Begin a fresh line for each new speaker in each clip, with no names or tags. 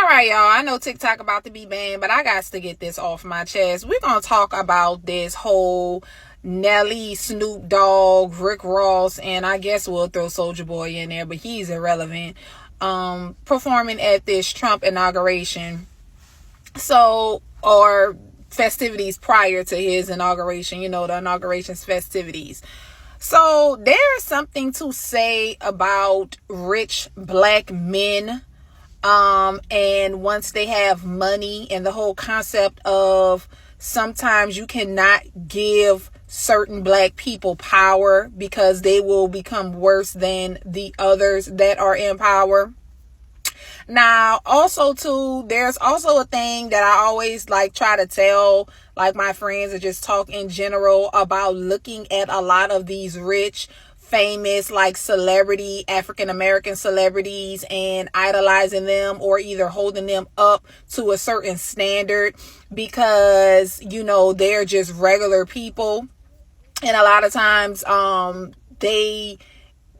right, y'all. I know TikTok about to be banned, but I got to get this off my chest. We're going to talk about this whole Nelly, Snoop Dogg, Rick Ross, and I guess we'll throw Soulja Boy in there, but he's irrelevant, performing at this Trump inauguration. Or festivities prior to his inauguration, the inauguration's festivities. So there's something to say about rich black men. And once they have money, and the whole concept of sometimes you cannot give certain black people power because they will become worse than the others that are in power. Now, also too, there's also a thing that I always try to tell my friends, or just talk in general about looking at a lot of these rich, famous celebrity African-American celebrities and idolizing them, or either holding them up to a certain standard because they're just regular people. And a lot of times they,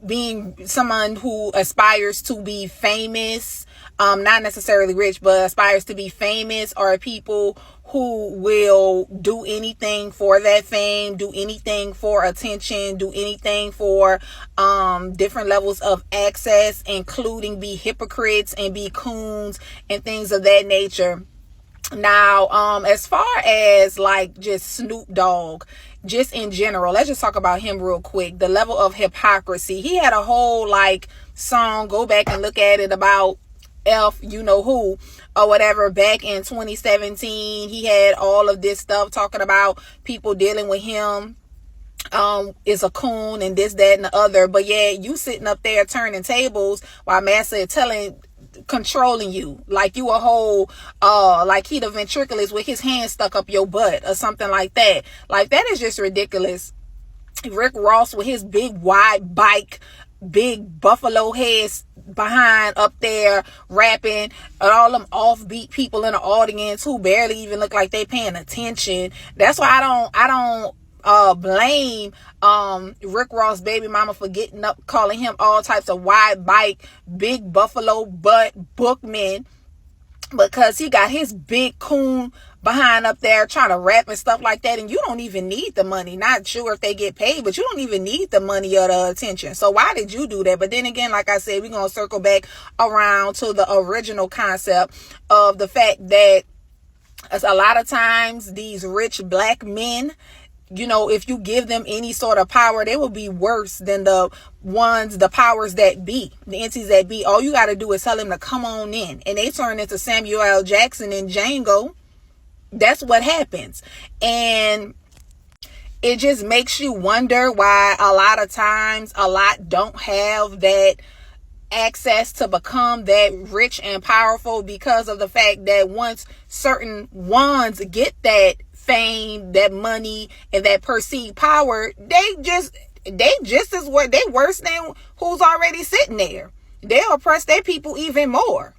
being someone who aspires to be famous, not necessarily rich, but aspires to be famous, are people who will do anything for that fame, do anything for attention, do anything for different levels of access, including be hypocrites and be coons and things of that nature. Now, as far as just Snoop Dogg, just in general, let's just talk about him real quick. The level of hypocrisy. He had a whole song, go back and look at it, about who or whatever back in 2017. He had all of this stuff talking about people dealing with him is a coon and this, that, and the other. But yeah, you sitting up there turning tables while Massa controlling you like you a whole he the ventriloquist with his hand stuck up your butt or something like that. That is just ridiculous. Rick Ross with his big wide bike, big buffalo heads behind up there rapping, and all them offbeat people in the audience who barely even look like they paying attention. That's why I don't blame Rick Ross baby mama for getting up, calling him all types of wide bike, big buffalo butt bookman, because he got his big coon behind up there trying to rap and stuff like that. And you don't even need the money. Not sure if they get paid, but you don't even need the money or the attention. So why did you do that? But then again, like I said, we're going to circle back around to the original concept of the fact that a lot of times these rich black men, if you give them any sort of power, they will be worse than the powers that be, the entities that be. All you got to do is tell them to come on in, and they turn into Samuel L. Jackson and Django. That's what happens. And it just makes you wonder why a lot of times a lot don't have that access to become that rich and powerful, because of the fact that once certain ones get that fame, that money, and that perceived power, they just as what they worse than who's already sitting there. They'll oppress their people even more.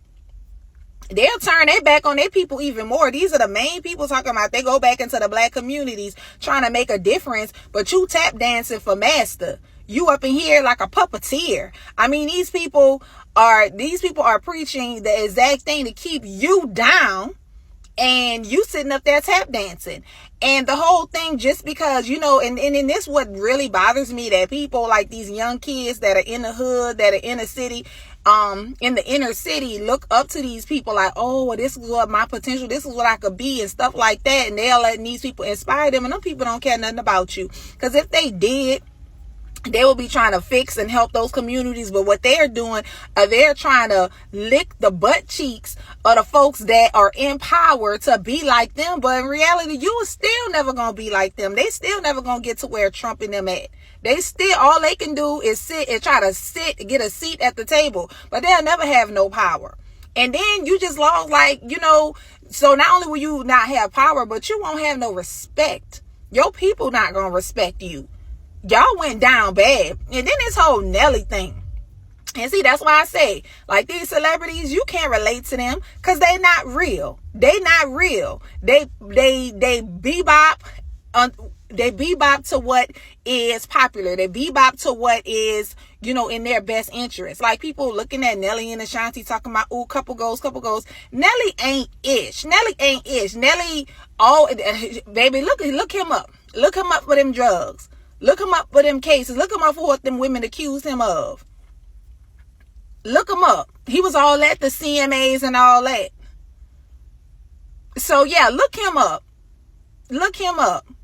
They'll turn their back on their people even more. These are the main people talking about they go back into the black communities trying to make a difference, but you tap dancing for master. You up in here like a puppeteer. I mean, these people are preaching the exact thing to keep you down, and you sitting up there tap dancing. And the whole thing, just because, and this what really bothers me, that people like these young kids that are in the hood, that are in the city, in the inner city, look up to these people like, oh, well, this is what my potential, this is what I could be, and stuff like that. And they're letting these people inspire them, and them people don't care nothing about you. Because if they did, they will be trying to fix and help those communities. But what they're doing, they're trying to lick the butt cheeks of the folks that are in power to be like them. But in reality, you are still never going to be like them. They still never going to get to where Trump and them at. They still, all they can do is sit and try to get a seat at the table. But they'll never have no power. And then you just lost, so not only will you not have power, but you won't have no respect. Your people not going to respect you. Y'all went down bad. And then this whole Nelly thing. And see, that's why I say, these celebrities, you can't relate to them because they not real. They not real. They bebop bebop to what is popular. They bebop to what is, in their best interest. Like people looking at Nelly and Ashanti talking about, ooh, couple goals. Nelly ain't ish. Nelly, baby, look him up. Look him up for them drugs. Look him up for them cases. Look him up for what them women accused him of. Look him up. He was all at the CMAs and all that. So yeah, look him up.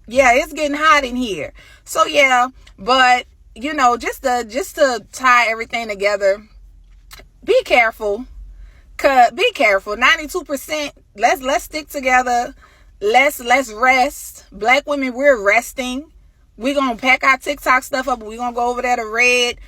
Yeah, it's getting hot in here. So yeah, but just to tie everything together, be careful. Be careful. 92%. Let's stick together. Let's rest. Black women, we're resting. We're gonna pack our TikTok stuff up. We're gonna go over there to Red